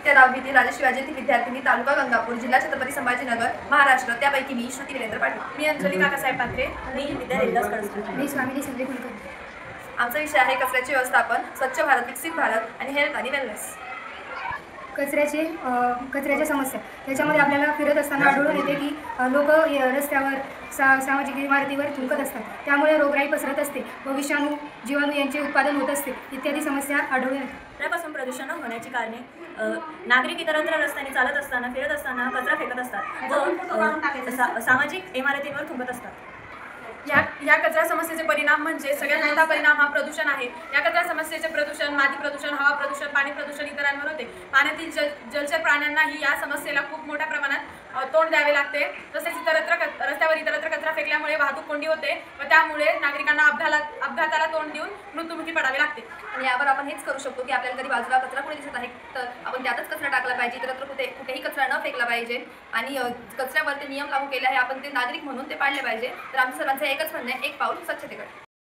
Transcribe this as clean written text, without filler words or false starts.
इयत्ता 10वी राजश्री शिवाजी येथील विद्यार्थिनी, तालुका गंगापूर, जिल्हा छत्रपती संभाजीनगर, महाराष्ट्र. त्यापैकी मी श्रुती वीरेंद्र पाटील. मी अंजली काकासाहेब पात्रे. मी विद्या देवदास कळसकर. मी स्वामिनी संजय कुलकर्णी. आमचा विषय आहे कचऱ्याचे व्यवस्थापन, स्वच्छ भारत, विकसित भारत आणि हेल्थ आणि वेलनेस. कचऱ्याच्या समस्या त्याच्यामध्ये आपल्याला फिरत असताना आढळून येते की लोक रस्त्यावर सामाजिक इमारतीवर थुंकत असतात. त्यामुळे रोगराई पसरत असते व विषाणू, जीवाणू यांचे उत्पादन होत असते इत्यादी समस्या आढळून येतात. त्यापासून प्रदूषण होण्याची कारणे नागरिक इतरत्र रस्त्याने चालत असताना, फिरत असताना कचरा फेकत असतात व सामाजिक इमारतींवर थुंकत असतात. या कचरा समस्येचे परिणाम म्हणजे सगळ्यात मोठा परिणाम हा प्रदूषण आहे. या कचरा समस्येचे प्रदूषण, माती प्रदूषण, हवा प्रदूषण, पाणी प्रदूषण इतरांवर होते. पाण्यातील जलचर प्राण्यांनाही या समस्येला खूप मोठ्या प्रमाणात तोंड द्यावे लागते. तसेच रस्त्यावर इतरत्र कचरा फेकल्यामुळे वाहतूक कोंडी होते व त्यामुळे नागरिकांना अपघाताला तोंड देऊन मृत्युमुखी पडावे लागते. आणि यावर आपण हेच करू शकतो की आपल्याला कधी बाजूला कचरा कुठे दिसत आहे तर आपण त्यातच कचरा टाकला पाहिजे, इतरत्र कुठेही कचरा न फेकला पाहिजे. आणि कचऱ्यावर ते नियम लागू केले आहे, आपण ते नागरिक म्हणून ते पाळले पाहिजे. तर आमच्या सर्वांचं एकच म्हणणं आहे, एक पाऊल स्वच्छतेकडे.